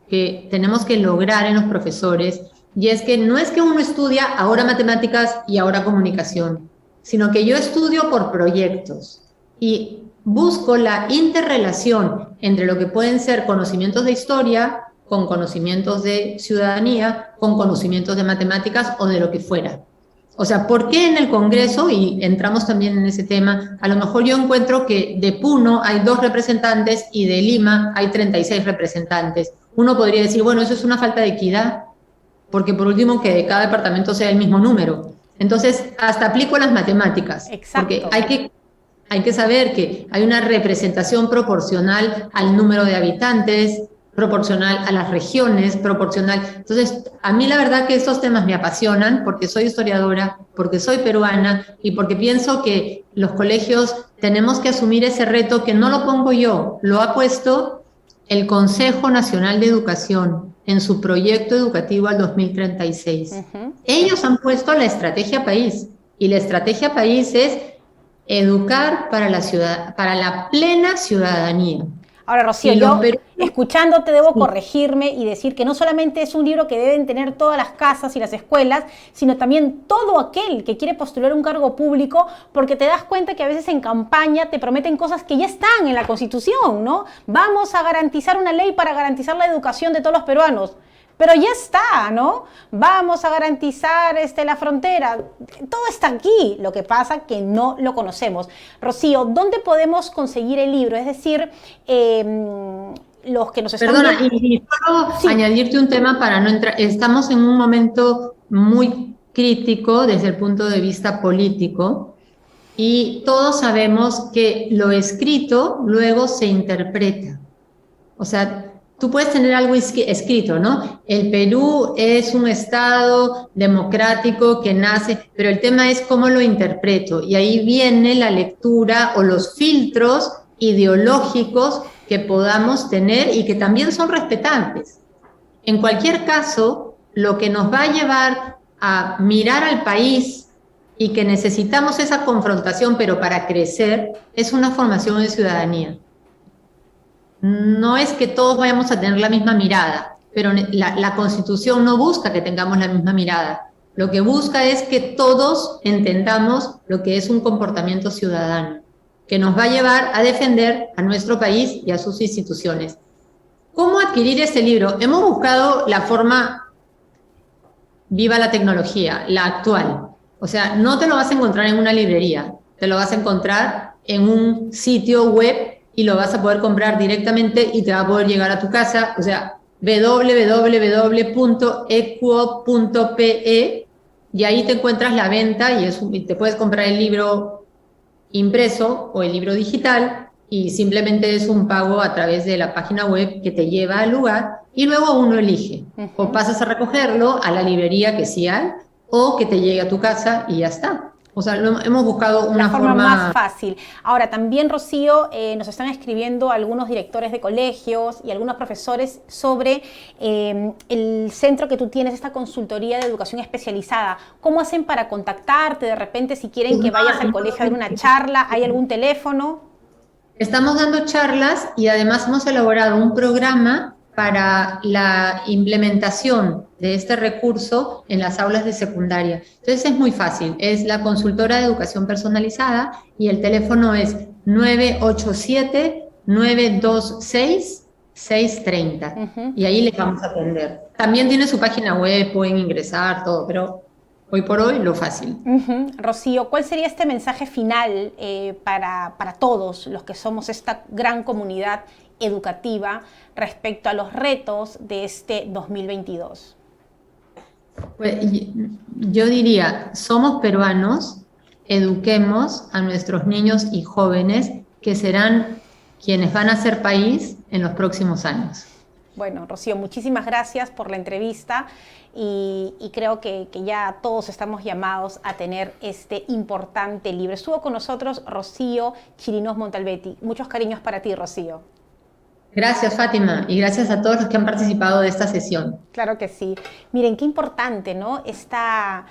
que tenemos que lograr en los profesores, y es que no es que uno estudia ahora matemáticas y ahora comunicación, sino que yo estudio por proyectos y busco la interrelación entre lo que pueden ser conocimientos de historia, con conocimientos de ciudadanía, con conocimientos de matemáticas o de lo que fuera. O sea, ¿por qué en el Congreso, y entramos también en ese tema, a lo mejor yo encuentro que de Puno hay 2 representantes y de Lima hay 36 representantes? Uno podría decir, bueno, eso es una falta de equidad, porque por último que de cada departamento sea el mismo número. Entonces, hasta aplico las matemáticas. Exacto. Porque hay que saber que hay una representación proporcional al número de habitantes, proporcional a las regiones, proporcional. Entonces, a mí la verdad que estos temas me apasionan porque soy historiadora, porque soy peruana y porque pienso que los colegios tenemos que asumir ese reto que no lo pongo yo, lo ha puesto el Consejo Nacional de Educación en su proyecto educativo al 2036. Ellos han puesto la estrategia país, y la estrategia país es educar para la plena ciudadanía. Ahora, Rocío, yo escuchándote debo corregirme y decir que no solamente es un libro que deben tener todas las casas y las escuelas, sino también todo aquel que quiere postular un cargo público, porque te das cuenta que a veces en campaña te prometen cosas que ya están en la Constitución, ¿no? Vamos a garantizar una ley para garantizar la educación de todos los peruanos. Pero ya está, ¿no? Vamos a garantizar la frontera. Todo está aquí. Lo que pasa es que no lo conocemos. Rocío, ¿dónde podemos conseguir el libro? Es decir, los que nos están... Perdona, y solo añadirte un tema para no entrar... Estamos en un momento muy crítico desde el punto de vista político y todos sabemos que lo escrito luego se interpreta. O sea, tú puedes tener algo escrito, ¿no? El Perú es un estado democrático que nace, pero el tema es cómo lo interpreto. Y ahí viene la lectura o los filtros ideológicos que podamos tener y que también son respetables. En cualquier caso, lo que nos va a llevar a mirar al país y que necesitamos esa confrontación, pero para crecer, es una formación de ciudadanía. No es que todos vayamos a tener la misma mirada, pero la Constitución no busca que tengamos la misma mirada. Lo que busca es que todos entendamos lo que es un comportamiento ciudadano, que nos va a llevar a defender a nuestro país y a sus instituciones. ¿Cómo adquirir ese libro? Hemos buscado la forma viva la tecnología, la actual. O sea, no te lo vas a encontrar en una librería, te lo vas a encontrar en un sitio web y lo vas a poder comprar directamente y te va a poder llegar a tu casa, o sea, www.equo.pe, y ahí te encuentras la venta y te puedes comprar el libro impreso o el libro digital y simplemente es un pago a través de la página web que te lleva al lugar y luego uno elige. O pasas a recogerlo a la librería que sí hay o que te llegue a tu casa y ya está. O sea, hemos buscado una forma más fácil. Ahora, también, Rocío, nos están escribiendo algunos directores de colegios y algunos profesores sobre el centro que tú tienes, esta consultoría de educación especializada. ¿Cómo hacen para contactarte de repente si quieren que vayas al colegio a dar una charla? ¿Hay algún teléfono? Estamos dando charlas y además hemos elaborado un programa para la implementación de este recurso en las aulas de secundaria. Entonces es muy fácil, es la consultora de educación personalizada y el teléfono es 987-926 630. Y ahí les vamos a atender. También tiene su página web, pueden ingresar, todo, pero hoy por hoy lo fácil. Rocío, ¿cuál sería este mensaje final para todos los que somos esta gran comunidad educativa respecto a los retos de este 2022? Pues, yo diría, somos peruanos, eduquemos a nuestros niños y jóvenes que serán quienes van a ser país en los próximos años. Bueno, Rocío, muchísimas gracias por la entrevista y creo que ya todos estamos llamados a tener este importante libro. Estuvo con nosotros Rocío Chirinos Montalbetti. Muchos cariños para ti, Rocío. Gracias, Fátima, y gracias a todos los que han participado de esta sesión. Claro que sí. Miren, qué importante, ¿no? Esta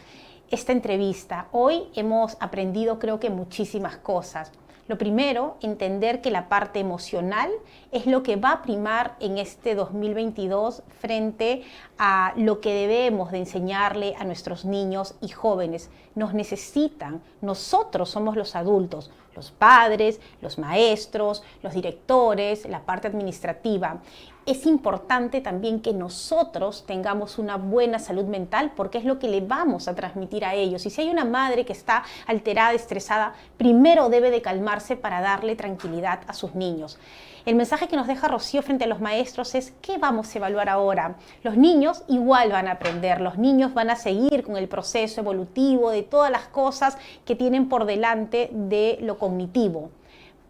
entrevista. Hoy hemos aprendido, creo que muchísimas cosas. Lo primero, entender que la parte emocional es lo que va a primar en este 2022 frente a lo que debemos de enseñarle a nuestros niños y jóvenes. Nos necesitan, nosotros somos los adultos, los padres, los maestros, los directores, la parte administrativa. Es importante también que nosotros tengamos una buena salud mental porque es lo que le vamos a transmitir a ellos. Y si hay una madre que está alterada, estresada, primero debe de calmarse para darle tranquilidad a sus niños. El mensaje que nos deja Rocío frente a los maestros es ¿qué vamos a evaluar ahora? Los niños igual van a aprender, los niños van a seguir con el proceso evolutivo de todas las cosas que tienen por delante de lo cognitivo.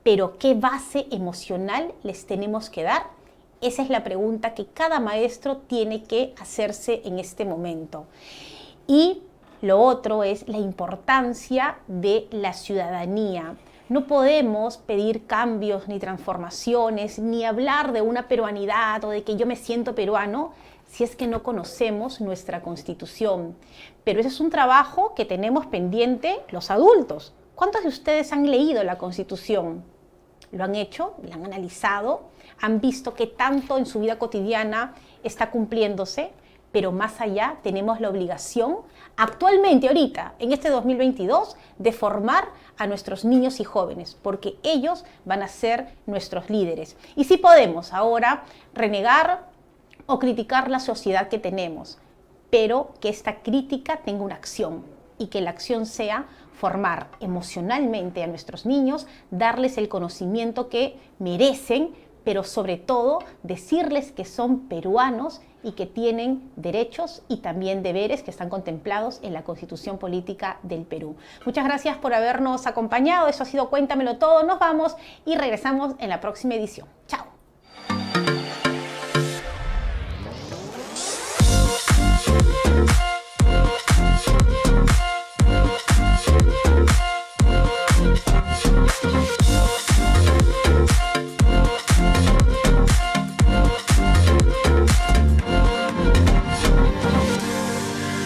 Pero ¿qué base emocional les tenemos que dar? Esa es la pregunta que cada maestro tiene que hacerse en este momento. Y lo otro es la importancia de la ciudadanía. No podemos pedir cambios ni transformaciones, ni hablar de una peruanidad o de que yo me siento peruano si es que no conocemos nuestra Constitución. Pero ese es un trabajo que tenemos pendiente los adultos. ¿Cuántos de ustedes han leído la Constitución? ¿Lo han hecho? ¿La han analizado? ¿Han visto qué tanto en su vida cotidiana está cumpliéndose? Pero más allá tenemos la obligación, actualmente, ahorita, en este 2022, de formar a nuestros niños y jóvenes, porque ellos van a ser nuestros líderes. Y sí podemos ahora renegar o criticar la sociedad que tenemos, pero que esta crítica tenga una acción y que la acción sea formar emocionalmente a nuestros niños, darles el conocimiento que merecen, pero sobre todo decirles que son peruanos y que tienen derechos y también deberes que están contemplados en la Constitución Política del Perú. Muchas gracias por habernos acompañado. Eso ha sido Cuéntamelo Todo. Nos vamos y regresamos en la próxima edición. Chao.